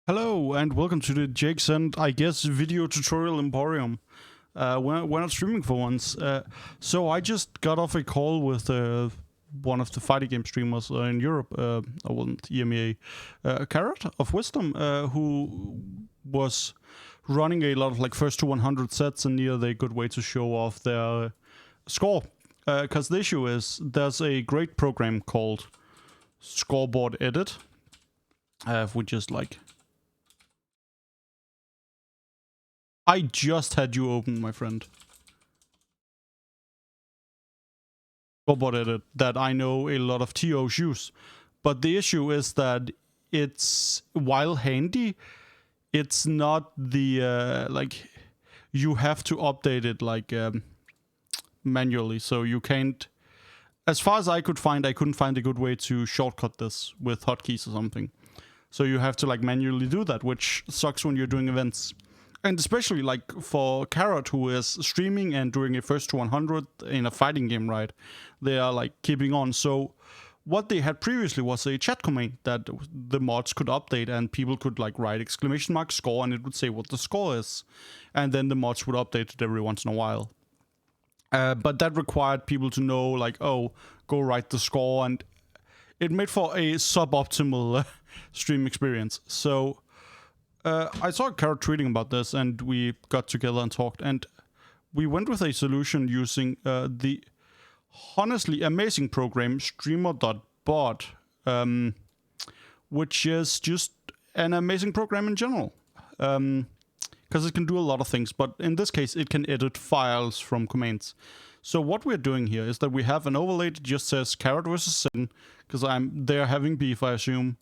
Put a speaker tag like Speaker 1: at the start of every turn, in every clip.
Speaker 1: Hello and welcome to the Jake's and I guess video tutorial emporium. We're not streaming for once. So I just got off a call with one of the fighting game streamers in Europe. I wasn't EMEA. Carrot of Wisdom, who was running a lot of like first to 100 sets and needed a good way to show off their score. Because the issue is there's a great program called Scoreboard Edit. If we just like... I just had you open, my friend. Scoreboard Edit that I know a lot of TOs use. But the issue is that it's, while handy, it's not the, like, you have to update it, like, manually. So you can't, as far as I could find, I couldn't find a good way to shortcut this with hotkeys or something. So you have to, like, manually do that, which sucks when you're doing events. And especially, like, for Carrot, who is streaming and doing a first to 100 in a fighting game, right? They are, like, keeping on. So what they had previously was a chat command that the mods could update, and people could, like, write ! score, and it would say what the score is. And then the mods would update it every once in a while. But that required people to know, like, oh, go write the score, and it made for a suboptimal stream experience. So... I saw Carrot tweeting about this, and we got together and talked, and we went with a solution using the honestly amazing program Streamer.Bot, which is just an amazing program in general, because it can do a lot of things, but in this case it can edit files from commands. So what we're doing here is that we have an overlay that just says Carrot versus Sin, because they're having beef, I assume.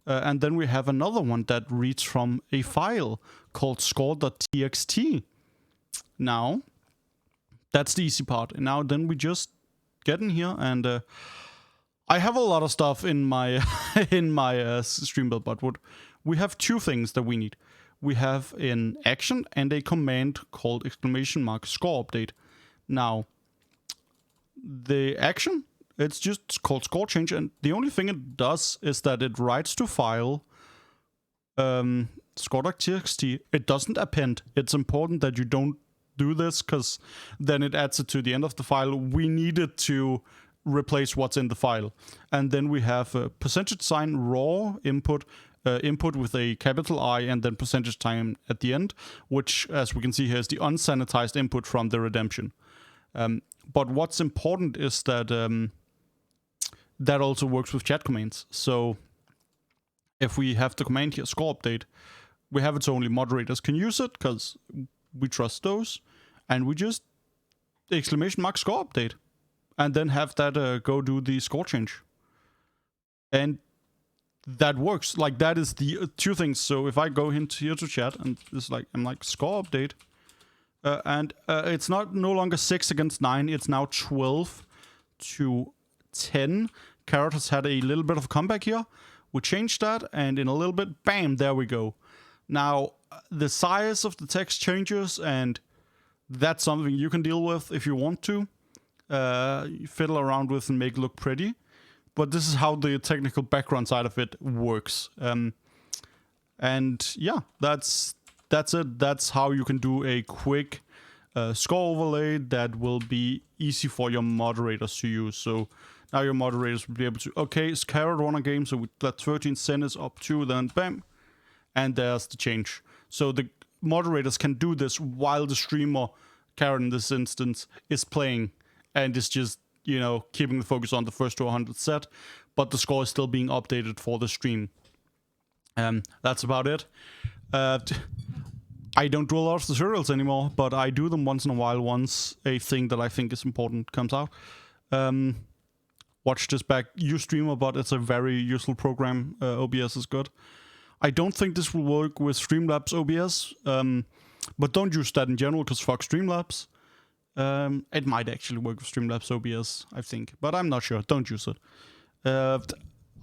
Speaker 1: And then we have another one that reads from a file called score.txt. Now, that's the easy part. And now then we just get in here, and I have a lot of stuff in my Streamer.Bot. We have two things that we need. We have an action and a command called !score update. Now, the action, it's just called score change, and the only thing it does is that it writes to file score.txt. It doesn't append. It's important that you don't do this, because then it adds it to the end of the file. We need it to replace what's in the file. And then we have a % raw input, input with a capital I, and then %time at the end, which, as we can see here, is the unsanitized input from the redemption. But what's important is that that also works with chat commands. So if we have the command here, score update, we have it so only moderators can use it, because we trust those. And we just ! score update, and then have that go do the score change. And that works. Like, that is the two things. So if I go into here to chat, and it's like, I'm like, score update, and it's no longer 6 against 9, it's now 12 to 10. Carrot has had a little bit of a comeback here. We changed that, and in a little bit, bam, there we go. Now, the size of the text changes, and that's something you can deal with if you want to. Fiddle around with and make it look pretty. But this is how the technical background side of it works. And yeah, that's it. That's how you can do a quick score overlay that will be easy for your moderators to use. So now your moderators will be able to, okay, it's Carrot won a game, so that 13 cent is up to, then bam, and there's the change. So the moderators can do this while the streamer, Carrot in this instance, is playing, and is just, you know, keeping the focus on the first to 100 set, but the score is still being updated for the stream. That's about it. I don't do a lot of tutorials anymore, but I do them once in a while once a thing that I think is important comes out. Watch this back. Use Streamer.Bot. It's a very useful program. OBS is good. I don't think this will work with Streamlabs OBS, but don't use that in general, because fuck Streamlabs. It might actually work with Streamlabs OBS, I think, but I'm not sure. Don't use it.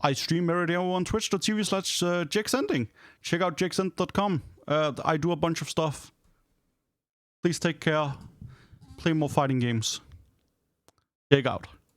Speaker 1: I stream every day on twitch.tv/jakesending. Check out jakesend.com. I do a bunch of stuff. Please take care. Play more fighting games. Jake out.